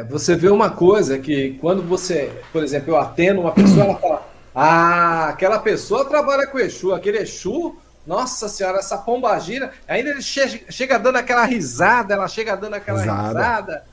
Você vê uma coisa que quando você, por exemplo, eu atendo uma pessoa, ela fala, aquela pessoa trabalha com Exu, aquele Exu, nossa senhora, essa pombagira, ainda ele chega dando aquela risada, ela chega dando aquela Risada. risada,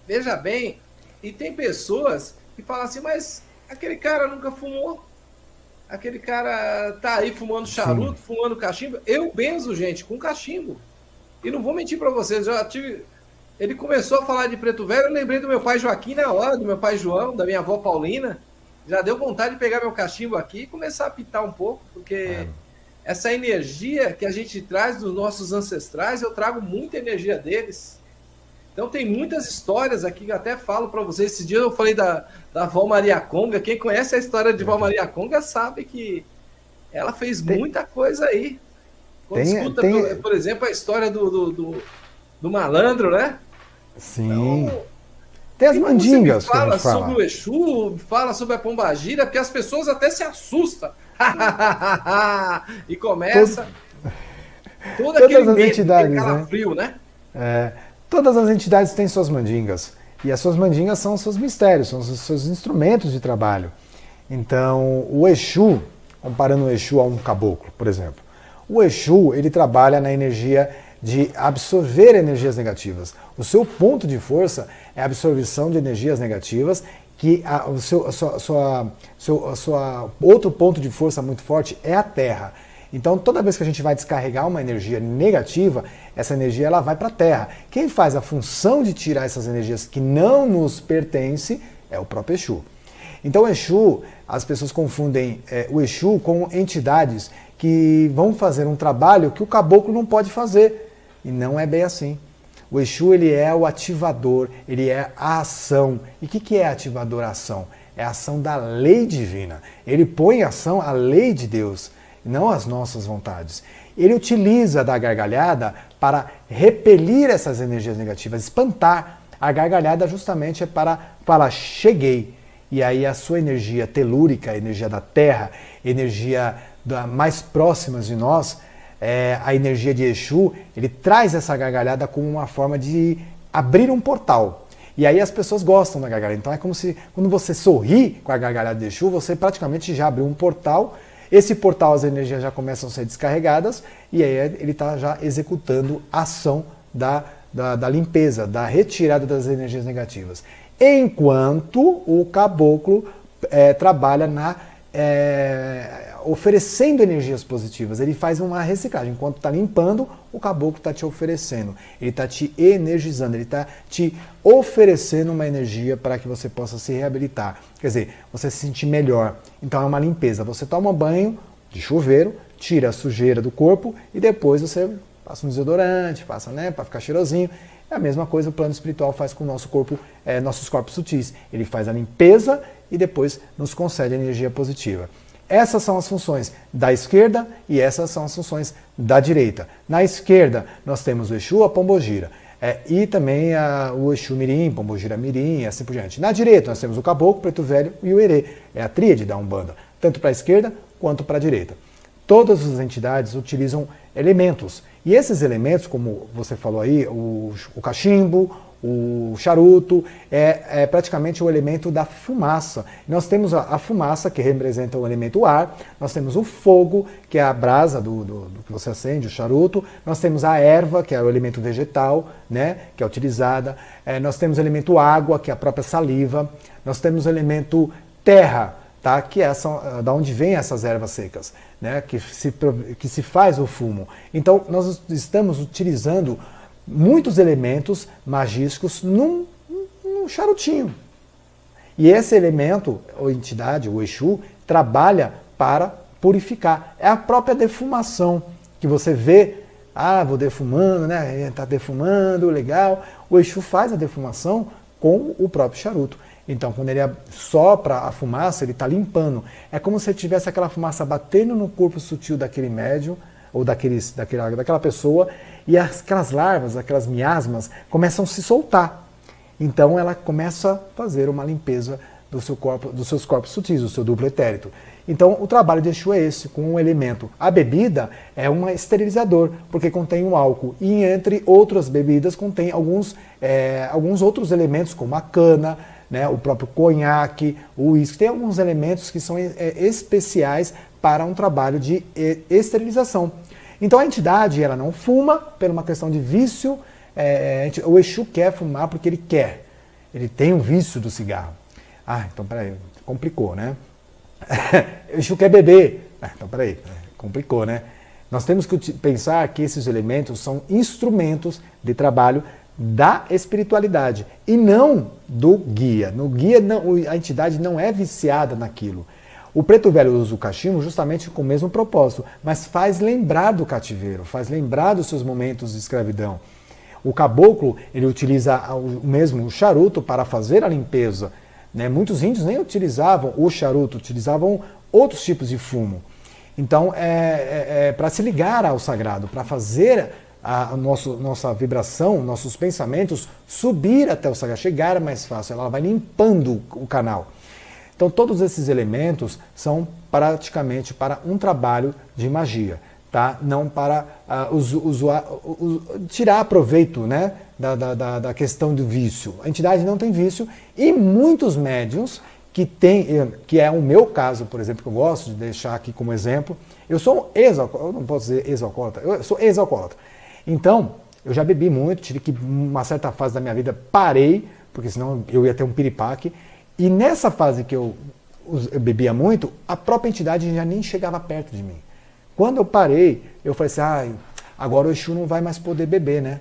veja bem, e tem pessoas que falam assim, mas aquele cara nunca fumou, aquele cara tá aí fumando Sim. charuto, fumando cachimbo, eu benzo gente com cachimbo, e não vou mentir para vocês, já tive. Ele começou a falar de Preto Velho, eu lembrei do meu pai Joaquim na hora, do meu pai João, da minha avó Paulina. Já deu vontade de pegar meu cachimbo aqui e começar a pitar um pouco, porque essa energia que a gente traz dos nossos ancestrais, eu trago muita energia deles. Então tem muitas histórias aqui que eu até falo para vocês. Esse dia eu falei da avó Maria Conga. Quem conhece a história de avó Maria Conga sabe que ela fez Tem, muita coisa aí. Quando tem, escuta, tem, por exemplo, a história do malandro, né? sim. Então, Tem as e quando você me mandingas que a gente fala sobre fala. o Exu, fala sobre a pombagira, porque as pessoas até se assustam. E Todo- começa todo aquele todas as medo, aquele entidades, né? calafrio, né? É, todas as entidades têm suas mandingas. E as suas mandingas são os seus mistérios, são os seus instrumentos de trabalho. Então, o Exu, comparando o Exu a um caboclo, por exemplo, o Exu, ele trabalha na energia de absorver energias negativas. O seu ponto de força é a absorção de energias negativas, que a sua outro ponto de força muito forte é a Terra. Então, toda vez que a gente vai descarregar uma energia negativa, essa energia ela vai para a Terra. Quem faz a função de tirar essas energias que não nos pertencem é o próprio Exu. Então, o Exu, as pessoas confundem o Exu com entidades que vão fazer um trabalho que o caboclo não pode fazer. E não é bem assim. O Exu ele é o ativador, ele é a ação. E o que é ativador a ação? É a ação da lei divina. Ele põe em ação a lei de Deus, não as nossas vontades. Ele utiliza da gargalhada para repelir essas energias negativas, espantar. A gargalhada justamente é para falar, cheguei. E aí a sua energia telúrica, a energia da Terra, energia mais próximas de nós, a energia de Exu, ele traz essa gargalhada como uma forma de abrir um portal. E aí as pessoas gostam da gargalhada. Então é como se, quando você sorri com a gargalhada de Exu, você praticamente já abriu um portal. Esse portal, as energias já começam a ser descarregadas e aí ele está já executando a ação da limpeza, da retirada das energias negativas. Enquanto o caboclo trabalha oferecendo energias positivas. Ele faz uma reciclagem. Enquanto está limpando, o caboclo está te oferecendo. Ele está te energizando, ele está te oferecendo uma energia para que você possa se reabilitar. Quer dizer, você se sentir melhor. Então é uma limpeza. Você toma banho de chuveiro, tira a sujeira do corpo e depois você passa um desodorante, passa, né, para ficar cheirosinho. É a mesma coisa o plano espiritual faz com o nosso corpo, nossos corpos sutis. Ele faz a limpeza e depois nos concede energia positiva. Essas são as funções da esquerda e essas são as funções da direita. Na esquerda nós temos o Exu, a Pombogira, e também o Exu Mirim, Pombogira Mirim e assim por diante. Na direita nós temos o Caboclo, Preto Velho e o Herê. É a tríade da Umbanda, tanto para a esquerda quanto para a direita. Todas as entidades utilizam elementos. E esses elementos, como você falou aí, o cachimbo, o charuto, é praticamente o elemento da fumaça. Nós temos a fumaça, que representa o elemento ar, nós temos o fogo, que é a brasa do que você acende, o charuto, nós temos a erva, que é o elemento vegetal, né, que é utilizada, nós temos o elemento água, que é a própria saliva, nós temos o elemento terra, tá? Que é da onde vem essas ervas secas, né? que se faz o fumo. Então, nós estamos utilizando muitos elementos magísticos num charutinho. E esse elemento, ou entidade, o Exu, trabalha para purificar. É a própria defumação que você vê, vou defumando, né? Está defumando, legal. O Exu faz a defumação com o próprio charuto. Então, quando ele sopra a fumaça, ele está limpando. É como se tivesse aquela fumaça batendo no corpo sutil daquele médium, ou daquela pessoa, e aquelas larvas, aquelas miasmas, começam a se soltar. Então ela começa a fazer uma limpeza dos seus corpos sutis, do seu duplo etérito. Então, o trabalho de Exu é esse, com um elemento. A bebida é um esterilizador, porque contém um álcool. E entre outras bebidas, contém alguns outros elementos, como a cana, né, o próprio conhaque, o uísque. Tem alguns elementos que são especiais para um trabalho de esterilização. Então, a entidade ela não fuma por uma questão de vício. O Exu quer fumar porque ele quer. Ele tem um vício do cigarro. Então peraí, complicou, né? O Exu quer beber. Então peraí, complicou, né? Nós temos que pensar que esses elementos são instrumentos de trabalho da espiritualidade e não do guia. No guia, a entidade não é viciada naquilo. O preto velho usa o cachimbo justamente com o mesmo propósito, mas faz lembrar do cativeiro, faz lembrar dos seus momentos de escravidão. O caboclo, ele utiliza o charuto para fazer a limpeza. Né? Muitos índios nem utilizavam o charuto, utilizavam outros tipos de fumo. Então, para se ligar ao sagrado, para fazer nossa vibração, nossos pensamentos subir até o sagrado, chegar mais fácil, ela vai limpando o canal. Então, todos esses elementos são praticamente para um trabalho de magia, tá? Não para tirar proveito, né, da questão do vício. A entidade não tem vício e muitos médiuns que é o meu caso, por exemplo, que eu gosto de deixar aqui como exemplo. Eu sou um ex-alcoólatra, eu não posso dizer ex-alcoólatra, eu sou ex-alcoólatra. Então, eu já bebi muito, tive que, uma certa fase da minha vida, parei, porque senão eu ia ter um piripaque. E nessa fase que eu bebia muito, a própria entidade já nem chegava perto de mim. Quando eu parei, eu falei assim, agora o Exu não vai mais poder beber, né?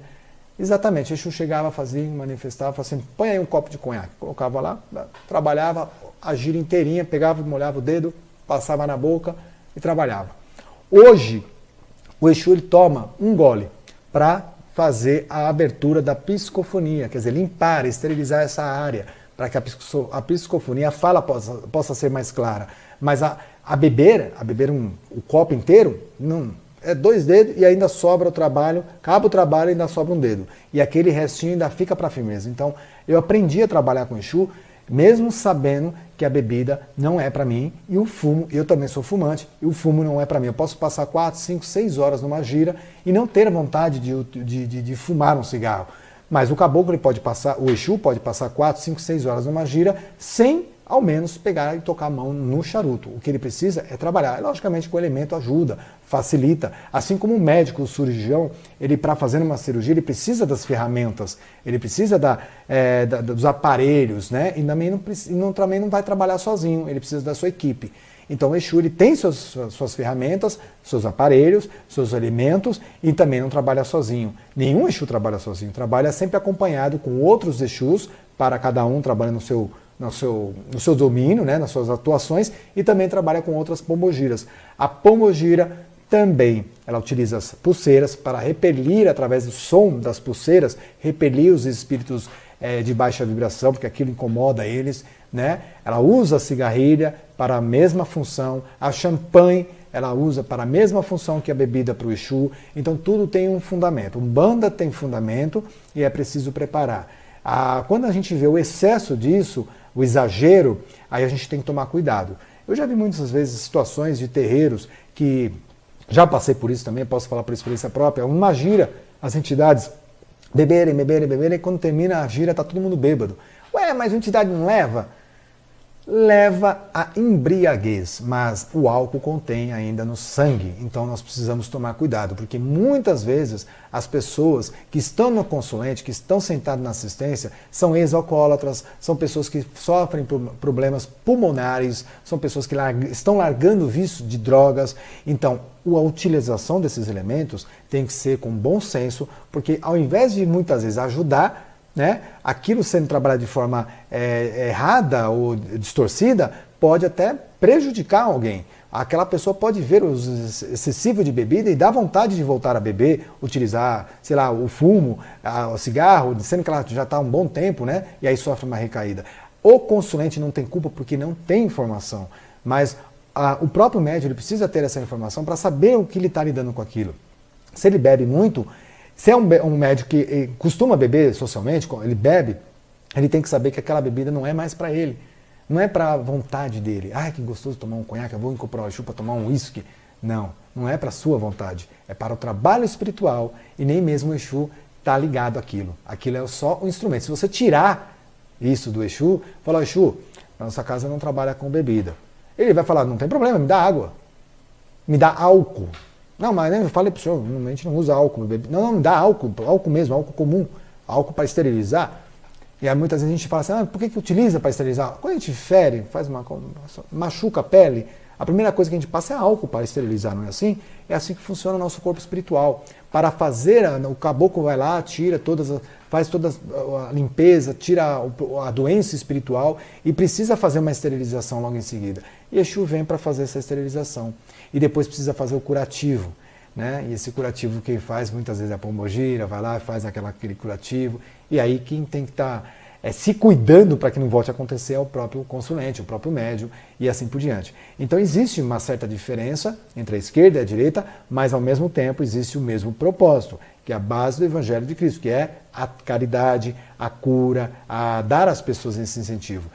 Exatamente, o Exu chegava, fazia, manifestava, falava assim, põe aí um copo de conhaque. Colocava lá, trabalhava a gira inteirinha, pegava, molhava o dedo, passava na boca e trabalhava. Hoje, o Exu ele toma um gole para fazer a abertura da psicofonia, quer dizer, limpar, esterilizar essa área, para que a psicofonia, a fala possa ser mais clara. Mas a beber o copo inteiro, não, é 2 dedos e ainda sobra o trabalho, acaba o trabalho e ainda sobra um dedo. E aquele restinho ainda fica para a firmeza. Então, eu aprendi a trabalhar com Exu, mesmo sabendo que a bebida não é para mim, e o fumo, eu também sou fumante, e o fumo não é para mim. Eu posso passar 4, 5, 6 horas numa gira e não ter vontade de fumar um cigarro. Mas o caboclo ele pode passar, o Exu pode passar 4, 5, 6 horas numa gira sem ao menos pegar e tocar a mão no charuto. O que ele precisa é trabalhar. Logicamente que o elemento ajuda, facilita. Assim como o médico, o cirurgião, ele para fazer uma cirurgia, ele precisa das ferramentas, ele precisa dos aparelhos, né? E também não vai trabalhar sozinho, ele precisa da sua equipe. Então o Exu ele tem suas ferramentas, seus aparelhos, seus elementos e também não trabalha sozinho. Nenhum Exu trabalha sozinho, trabalha sempre acompanhado com outros Exus, para cada um trabalha no seu domínio, né, nas suas atuações, e também trabalha com outras pombogiras. A pombogira também, ela utiliza as pulseiras para repelir, através do som das pulseiras, repelir os espíritos de baixa vibração, porque aquilo incomoda eles, né? Ela usa a cigarrilha para a mesma função, a champanhe ela usa para a mesma função que a bebida para o Exu, então tudo tem um fundamento. Umbanda tem fundamento e é preciso preparar. Quando a gente vê o excesso disso, o exagero, aí a gente tem que tomar cuidado. Eu já vi muitas vezes situações de terreiros que, já passei por isso também, posso falar por experiência própria, uma gira, as entidades beberem, e quando termina a gira está todo mundo bêbado. Ué, mas a entidade não leva? Leva a embriaguez, mas o álcool contém ainda no sangue, então nós precisamos tomar cuidado, porque muitas vezes as pessoas que estão no consulente, que estão sentadas na assistência, são ex-alcoólatras, são pessoas que sofrem problemas pulmonares, são pessoas que estão largando o vício de drogas. Então, a utilização desses elementos tem que ser com bom senso, porque ao invés de muitas vezes ajudar, né, aquilo sendo trabalhado de forma errada ou distorcida, pode até prejudicar alguém. Aquela pessoa pode ver o excessivo de bebida e dar vontade de voltar a beber, utilizar, sei lá, o fumo, o cigarro, sendo que ela já está há um bom tempo, né, e aí sofre uma recaída. O consulente não tem culpa porque não tem informação, mas o próprio médico ele precisa ter essa informação para saber o que ele está lidando com aquilo. Se ele bebe muito, se é um médico que costuma beber socialmente, ele bebe, ele tem que saber que aquela bebida não é mais para ele. Não é para a vontade dele. Ah, que gostoso tomar um conhaque, eu vou incorporar o Exu para tomar um uísque. Não, não é para a sua vontade. É para o trabalho espiritual e nem mesmo o Exu está ligado àquilo. Aquilo é só um instrumento. Se você tirar isso do Exu, falar, Exu, na nossa casa não trabalha com bebida. Ele vai falar, não tem problema, me dá água. Me dá álcool. Não, mas eu falei para o senhor, a gente não usa álcool. Não, me dá álcool, álcool mesmo, álcool comum, álcool para esterilizar. E aí muitas vezes a gente fala assim, por que utiliza para esterilizar? Quando a gente fere, machuca a pele, a primeira coisa que a gente passa é álcool para esterilizar, não é assim? É assim que funciona o nosso corpo espiritual. Para fazer, o caboclo vai lá, faz toda a limpeza, tira a doença espiritual e precisa fazer uma esterilização logo em seguida. E Exu vem para fazer essa esterilização. E depois precisa fazer o curativo. Né? E esse curativo quem faz muitas vezes é a pombogira, vai lá e faz aquele curativo. E aí quem tem que estar se cuidando para que não volte a acontecer é o próprio consulente, o próprio médium e assim por diante. Então existe uma certa diferença entre a esquerda e a direita, mas ao mesmo tempo existe o mesmo propósito, que é a base do Evangelho de Cristo, que é a caridade, a cura, a dar às pessoas esse incentivo.